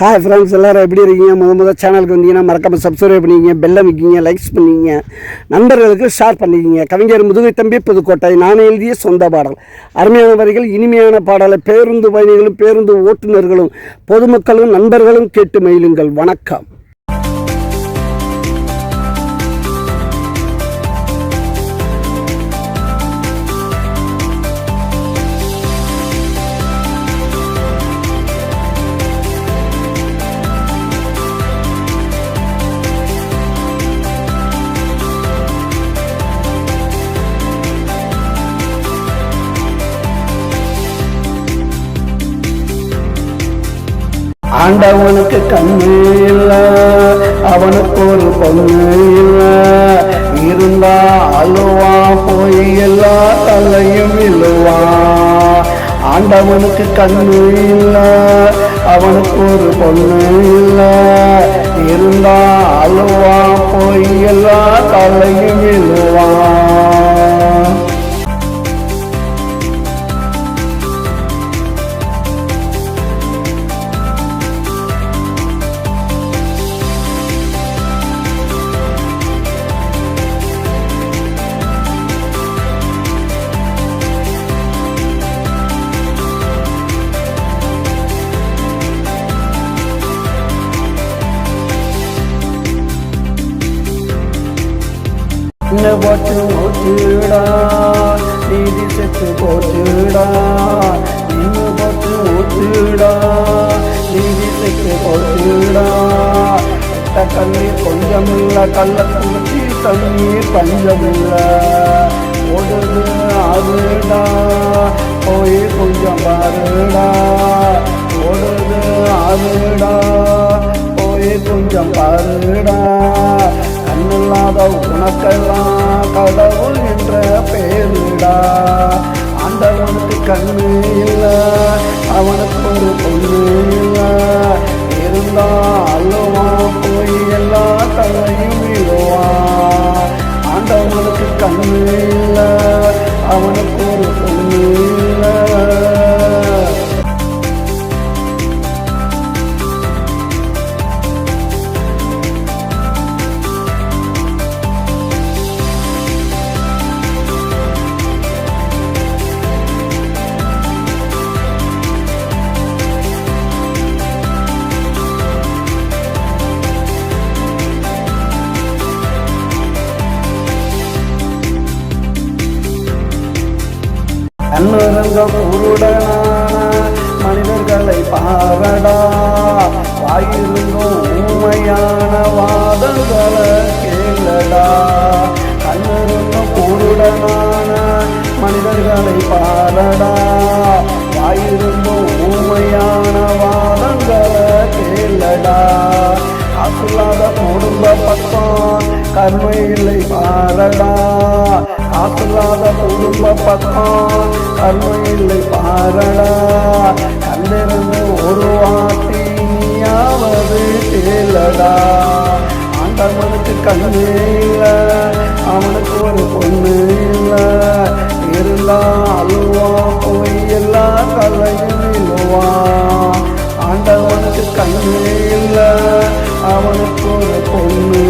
Hi friends, எல்லோரும் எப்படி இருக்கீங்க? முதல் சேனலுக்கு வந்தீங்கன்னா மறக்காமல் சப்ஸ்கிரைப் பண்ணிக்கிங்க, பெல் அமைக்கிங்க, லைக்ஸ் பண்ணிக்கிங்க, நண்பர்களுக்கு ஷேர் பண்ணிக்கிங்க. கவிஞர் முதுகை தம்பி புதுக்கோட்டை. நான் எழுதிய சொந்த பாடல். அருமையான வரிகள், இனிமையான பாடலை பேருந்து பயணிகளும் பேருந்து ஓட்டுநர்களும் பொதுமக்களும் நண்பர்களும் கேட்டு மகிழுங்கள். வணக்கம். ஆண்டவனுக்கு கண்ணு இல்ல, அவனுக்கு ஒரு பொண்ணு இல்ல, இருந்தா அழுவா போய் எல்லா தலையும் இழுவா. ஆண்டவனுக்கு கண்ணு இல்ல, அவனுக்கு ஒரு பொண்ணு இல்ல, இருந்தா அழுவா போய் எல்லா தலையும் இழுவா. போட்டு ஊற்றுடா, நீதி செத்து போச்சுடா. இன்னும் போட்டு ஊற்றுடா, நீதி செத்து போச்சுடா. கண்ணீர் கொஞ்சமில்ல, கள்ள குளிச்சி தண்ணீர் பஞ்சமில்ல. ஓடுது ஆறுடா, போய் கொஞ்சம் பாருடா. ஓடுது ஆறுடா, போய் கொஞ்சம் பாருடா. கண்ணில்லாத உனக்கெல்லாம் கடவுள் என்ற பேருடா. ஆண்டவனுக்கு கண்ணு இல்ல, அவனுக்கு ஒரு பொண்ணு இல்ல, இருந்தா அழுவா போய் எல்லா தலையும் விழுவா. ஆண்டவனுக்கு கண்ணு இல்ல, அவனுக்கு ஒரு பொண்ணு இல்ல. கண்ணிறந்த குருடனான மனிதர்களை பாரடா. வாயிருந்தும் ஊமையான வாதங்களை கேளடா. கண்ணிறந்த குருடனான மனிதர்களை பாரடா. வாயிருந்தும் ஊமையான வாதங்களை கேளடா. காசுல்லாத குடும்ப பக்கம் கருமை இல்லை பாரடா. காசுல்லாத குடும்ப பக்கம் கருமை இல்லை பாரடா. கண்ணிருந்து ஒரு வாட்டி நீயாவது கேளடா. ஆண்டவனுக்கு கண்ணு இல்ல, அவனுக்கு ஒரு பொண்ணு இல்ல, இருந்தா அழுவா போய் எல்லா தலையும் இழுவா. ஆண்டவனுக்கு கண்ணு இல்ல, அவனுக்கு ஒரு பொண்ணு